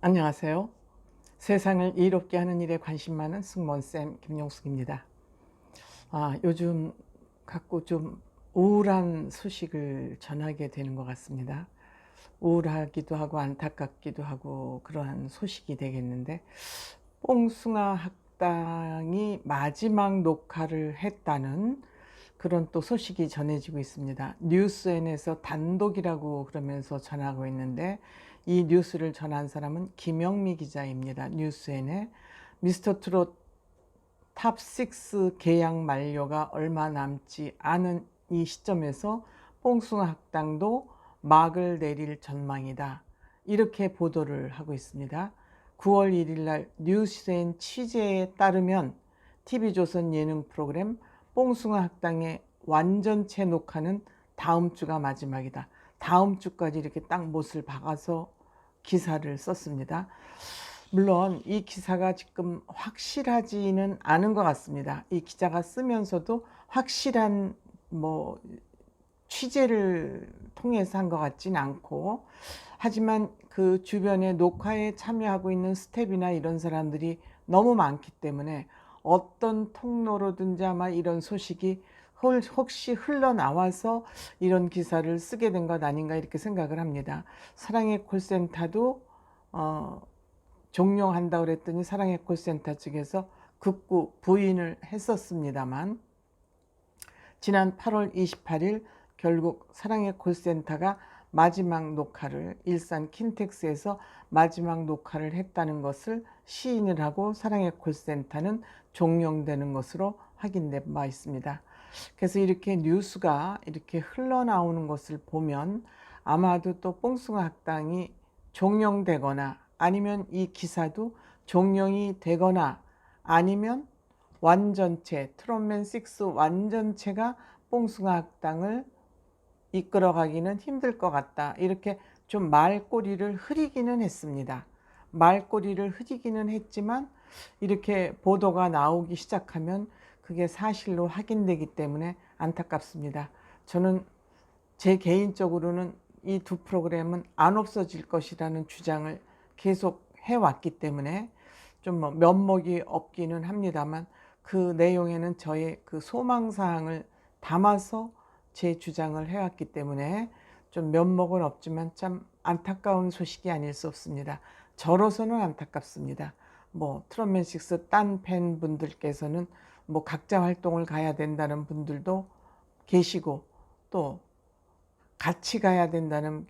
안녕하세요. 세상을 이롭게 하는 일에 관심 많은 승무원쌤 김용숙입니다. 요즘 갖고 좀 우울한 소식을 전하게 되는 것 같습니다. 우울하기도 하고 안타깝기도 하고 그러한 소식이 되겠는데, 뽕숭아 학당이 마지막 녹화를 했다는 그런 또 소식이 전해지고 있습니다. 뉴스N에서 단독이라고 그러면서 전하고 있는데, 이 뉴스를 전한 사람은 김영미 기자입니다. 뉴스N에 미스터 트롯 탑6 계약 만료가 얼마 남지 않은 이 시점에서 뽕숭아 학당도 막을 내릴 전망이다, 이렇게 보도를 하고 있습니다. 9월 1일 날 뉴스N 취재에 따르면 TV조선 예능 프로그램 뽕숭아 학당의 완전체 녹화는 다음 주가 마지막이다. 다음 주까지 이렇게 딱 못을 박아서 기사를 썼습니다. 물론 이 기사가 지금 확실하지는 않은 것 같습니다. 이 기자가 쓰면서도 확실한 취재를 통해서 한 것 같진 않고, 하지만 그 주변에 녹화에 참여하고 있는 스텝이나 이런 사람들이 너무 많기 때문에 어떤 통로로든지 아마 이런 소식이 혹시 흘러나와서 이런 기사를 쓰게 된 것 아닌가, 이렇게 생각을 합니다. 사랑의 콜센터도 종료한다고 그랬더니 사랑의 콜센터 측에서 극구 부인을 했었습니다만, 지난 8월 28일 결국 사랑의 콜센터가 마지막 녹화를, 일산 킨텍스에서 마지막 녹화를 했다는 것을 시인을 하고 사랑의 콜센터는 종영되는 것으로 확인된 바 있습니다. 그래서 이렇게 뉴스가 이렇게 흘러나오는 것을 보면 아마도 또 뽕숭아 학당이 종영되거나, 아니면 이 기사도 종영이 되거나, 아니면 완전체, 트롯맨 6 완전체가 뽕숭아 학당을 이끌어가기는 힘들 것 같다, 이렇게 좀 말꼬리를 흐리기는 했습니다. 말꼬리를 흐리기는 했지만 이렇게 보도가 나오기 시작하면 그게 사실로 확인되기 때문에 안타깝습니다. 저는 제 개인적으로는 이 두 프로그램은 안 없어질 것이라는 주장을 계속 해왔기 때문에 좀 면목이 없기는 합니다만, 그 내용에는 저의 그 소망사항을 담아서 제 주장을 해왔기 때문에 좀 면목은 없지만 참 안타까운 소식이 아닐 수 없습니다. 저로서는 안타깝습니다. 트롯맨 6 딴 팬분들께서는 각자 활동을 가야 된다는 분들도 계시고, 또 같이 가야 된다는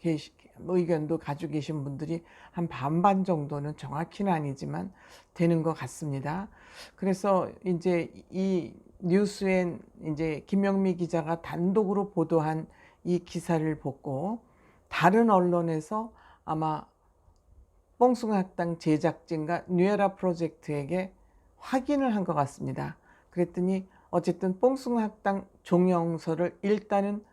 의견도 가지고 계신 분들이 한 반반 정도는, 정확히는 아니지만 되는 것 같습니다. 그래서 이제 이 뉴스엔 이제 김영미 기자가 단독으로 보도한 이 기사를 보고 다른 언론에서 아마 뽕숭아 학당 제작진과 뉴에라 프로젝트에게 확인을 한 것 같습니다. 그랬더니 어쨌든 뽕숭아 학당 종영서를 일단은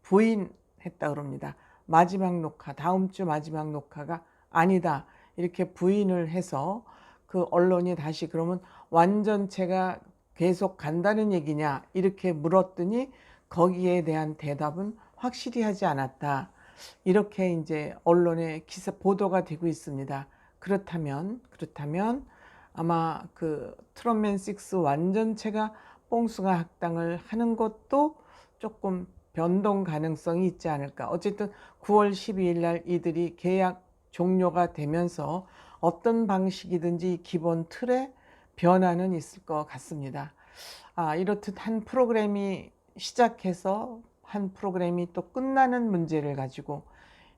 부인했다 그럽니다. 마지막 녹화, 다음 주 마지막 녹화가 아니다, 이렇게 부인을 해서 그 언론이 다시 그러면 완전체가 계속 간다는 얘기냐, 이렇게 물었더니 거기에 대한 대답은 확실히 하지 않았다, 이렇게 이제 언론에 기사 보도가 되고 있습니다. 그렇다면 아마 그 트롯맨 6 완전체가 뽕숭아 학당을 하는 것도 조금 변동 가능성이 있지 않을까. 어쨌든 9월 12일 날 이들이 계약 종료가 되면서 어떤 방식이든지 기본 틀에 변화는 있을 것 같습니다. 이렇듯 한 프로그램이 시작해서 한 프로그램이 또 끝나는 문제를 가지고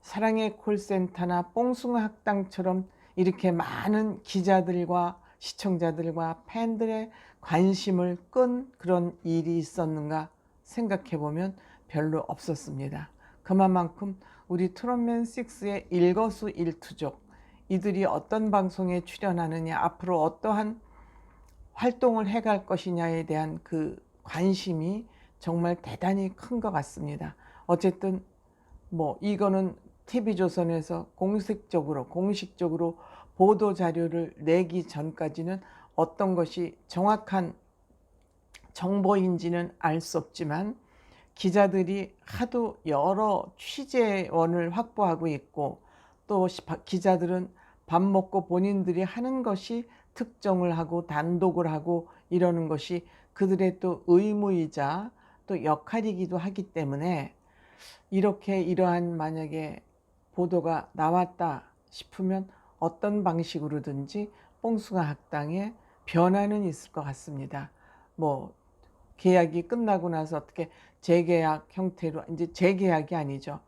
사랑의 콜센터나 뽕숭아 학당처럼 이렇게 많은 기자들과 시청자들과 팬들의 관심을 끈 그런 일이 있었는가 생각해 보면 별로 없었습니다. 그만큼 우리 트롯맨 6의 일거수일투족, 이들이 어떤 방송에 출연하느냐, 앞으로 어떠한 활동을 해갈 것이냐에 대한 그 관심이 정말 대단히 큰 것 같습니다. 어쨌든 이거는 TV조선에서 공식적으로 보도 자료를 내기 전까지는 어떤 것이 정확한 정보인지는 알 수 없지만, 기자들이 하도 여러 취재원을 확보하고 있고, 또 기자들은 밥 먹고 본인들이 하는 것이 특정을 하고 단독을 하고 이러는 것이 그들의 또 의무이자 또 역할이기도 하기 때문에 이렇게 이러한 만약에 보도가 나왔다 싶으면 어떤 방식으로든지 뽕숭아 학당에 변화는 있을 것 같습니다. 뭐 계약이 끝나고 나서 어떻게 재계약 형태로, 이제 재계약이 아니죠.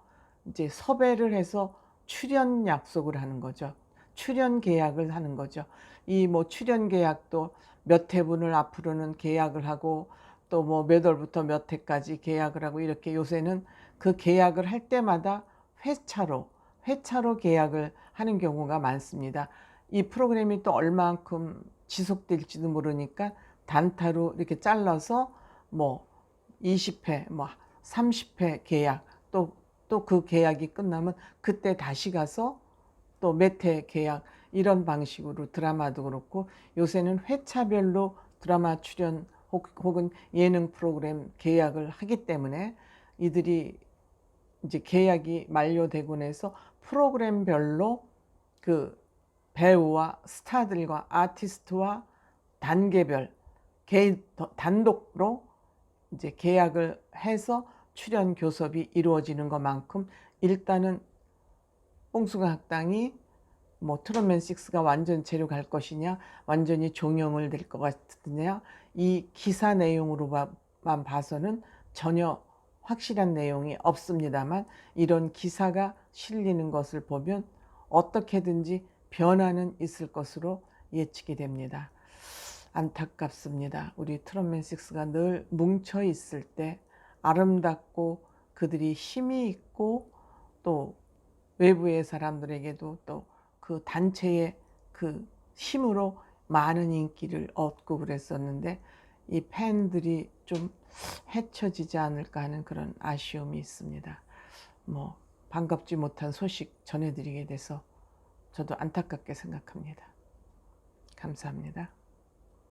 이제 섭외를 해서 출연 약속을 하는 거죠. 출연 계약을 하는 거죠. 이 뭐 출연 계약도 몇 회분을 앞으로는 계약을 하고 또 뭐 몇 월부터 몇 회까지 계약을 하고 이렇게 요새는 그 계약을 할 때마다 회차로 계약을 하는 경우가 많습니다. 이 프로그램이 또 얼마만큼 지속될지도 모르니까 단타로 이렇게 잘라서 뭐 20회, 뭐 30회 계약, 또 그 계약이 끝나면 그때 다시 가서 또 몇 회 계약, 이런 방식으로 드라마도 그렇고 요새는 회차별로 드라마 출연 혹은 예능 프로그램 계약을 하기 때문에 이들이 이제 계약이 만료되고 나서 프로그램별로 그 배우와 스타들과 아티스트와 단계별 단독으로 이제 계약을 해서 출연 교섭이 이루어지는 것만큼 일단은 뽕숭아 학당이 뭐 트롯맨 6가 완전체로 갈 것이냐, 완전히 종영을 될 것 같으냐, 이 기사 내용으로만 봐서는 전혀 확실한 내용이 없습니다만 이런 기사가 실리는 것을 보면 어떻게든지 변화는 있을 것으로 예측이 됩니다. 안타깝습니다. 우리 트롯맨 6가 늘 뭉쳐 있을 때 아름답고 그들이 힘이 있고 또 외부의 사람들에게도 또 그 단체의 그 힘으로 많은 인기를 얻고 그랬었는데 이 팬들이 좀 헤쳐지지 않을까 하는 그런 아쉬움이 있습니다. 뭐 반갑지 못한 소식 전해드리게 돼서 저도 안타깝게 생각합니다. 감사합니다.